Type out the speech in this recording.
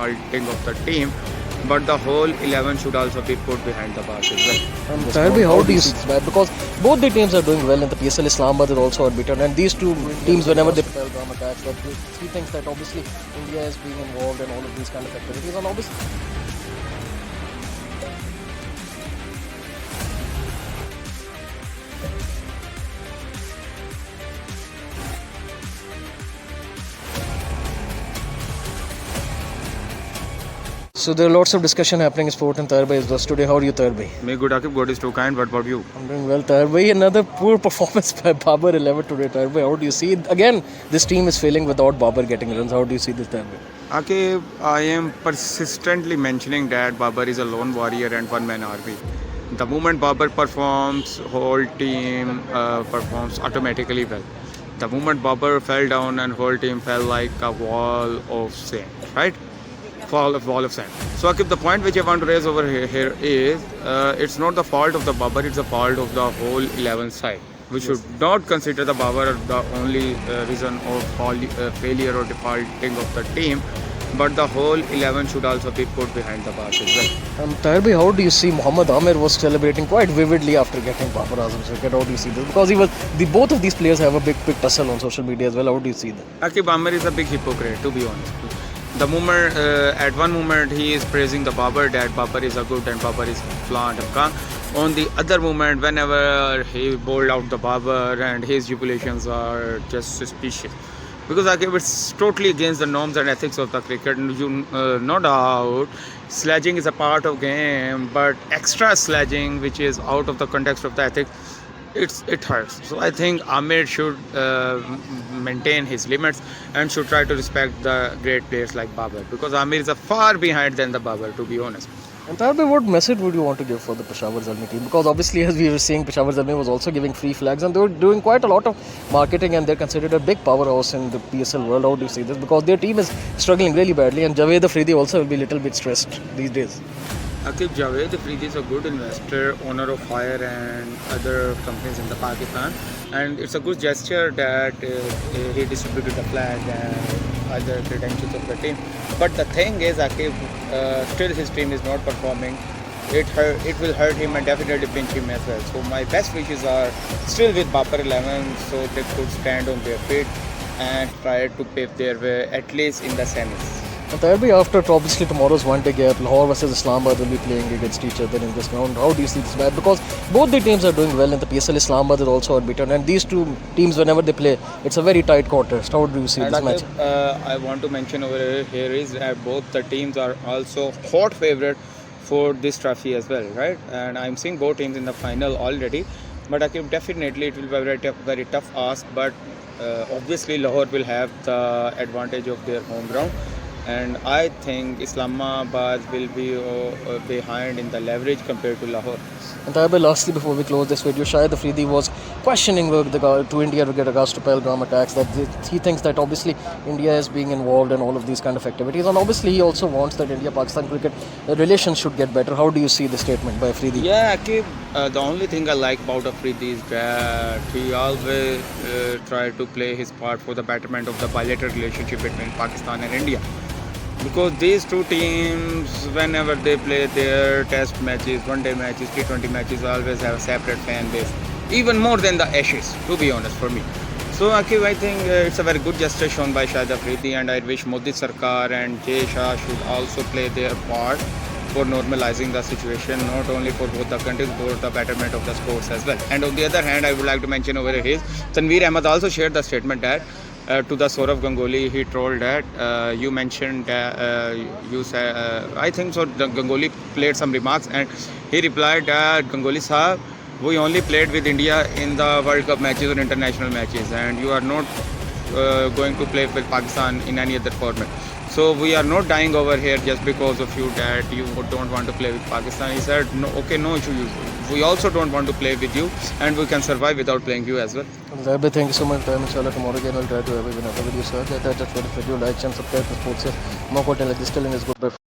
defaulting of the team, but the whole 11 should also be put behind the bars as well. Tarbi, how do you see this match? Because both the teams are doing well in the PSL. Islamabad is also unbeaten, and these two teams, whenever they play drama attacks, that he thinks that obviously India is being involved in all of these kind of activities, and obviously. So there are lots of discussion happening in sport, and Tarbi is just today. How are you, Tarbi? May good Akib, God is too kind. What about you? I'm doing well, Tarbi. Another poor performance by Babar 11 today, Tarbi. How do you see it? Again, this team is failing without Babar getting runs. How do you see this, Tarbi? Akib, I am persistently mentioning that Babar is a lone warrior and one-man army. The moment Babar performs, whole team performs automatically well. The moment Babar fell down and whole team fell like a wall of sand, right? Wall of sand. So Akib, the point which I want to raise over here is it's not the fault of the Babar, it's the fault of the whole 11 side. We should not consider the Babar the only reason of failure or defaulting of the team, but the whole 11 should also be put behind the bars as well. Tarbi, how do you see Mohammad Amir was celebrating quite vividly after getting Babar Azam's wicket? How do you see this? Because both of these players have a big tussle on social media as well. How do you see that? Akib, Amir is a big hypocrite, to be honest. The moment, at one moment he is praising the Babar, that Babar is a good and Babar is flan. On the other moment, whenever he bowled out the Babar, and his jubilations are just suspicious. Because it's totally against the norms and ethics of the cricket. No doubt, sledging is a part of game, but extra sledging, which is out of the context of the ethics, it hurts. So I think Amir should maintain his limits and should try to respect the great players like Babar, because Amir is a far behind than the Babar, to be honest. And Tarbi, what message would you want to give for the Peshawar Zalmi team? Because obviously, as we were seeing, Peshawar Zalmi was also giving free flags, and they were doing quite a lot of marketing, and they're considered a big powerhouse in the PSL world. How do you see this? Because their team is struggling really badly, and Javed Afridi also will be a little bit stressed these days. Akib, Javed Afridi is a good investor, owner of Fire and other companies in the Pakistan, and it's a good gesture that he distributed the flag and other credentials of the team. But the thing is, Akib, still his team is not performing. It will hurt him and definitely pinch him as well. So my best wishes are still with Babar 11, so they could stand on their feet and try to pave their way at least in the semis. And Tarbi, after obviously tomorrow's one-day gap, Lahore versus Islamabad will be playing against each other in this round. How do you see this match? Because both the teams are doing well in the PSL. Islamabad is also unbeaten, and these two teams, whenever they play, it's a very tight contest. How do you see this match? I want to mention over here is that both the teams are also hot favorite for this trophy as well, right? And I'm seeing both teams in the final already. But definitely it will be a very tough ask. But obviously Lahore will have the advantage of their home ground. And I think Islamabad will be behind in the leverage compared to Lahore. And Tarbi, lastly, before we close this video, Shahid Afridi was questioning to India with regards to Pahalgam attacks, that he thinks that obviously India is being involved in all of these kind of activities, and obviously he also wants that India-Pakistan cricket relations should get better. How do you see the statement by Afridi? Yeah, Akib, the only thing I like about Afridi is that he always try to play his part for the betterment of the bilateral relationship between Pakistan and India. Because these two teams, whenever they play their test matches, one-day matches, T20 matches, always have a separate fan base. Even more than the Ashes, to be honest, for me. So, Akib, I think it's a very good gesture shown by Shahid Afridi, and I wish Modi Sarkar and Jay Shah should also play their part for normalizing the situation, not only for both the countries, but for the betterment of the sports as well. And on the other hand, I would like to mention over here, Tanveer Ahmed also shared the statement that to the Saurav Ganguly, he told that you mentioned you said I think so. Ganguly played some remarks, and he replied that Ganguly Sahab, we only played with India in the World Cup matches or international matches, and you are not going to play with Pakistan in any other format. So we are not dying over here just because of you that you don't want to play with Pakistan. He said, no, okay, no issue. We also don't want to play with you, and we can survive without playing you as well. Zabi, thank you so much. Inshallah, tomorrow again we'll try to have another video, sir. That's for the video. Like and subscribe to Sports. More content like this. Telling is good.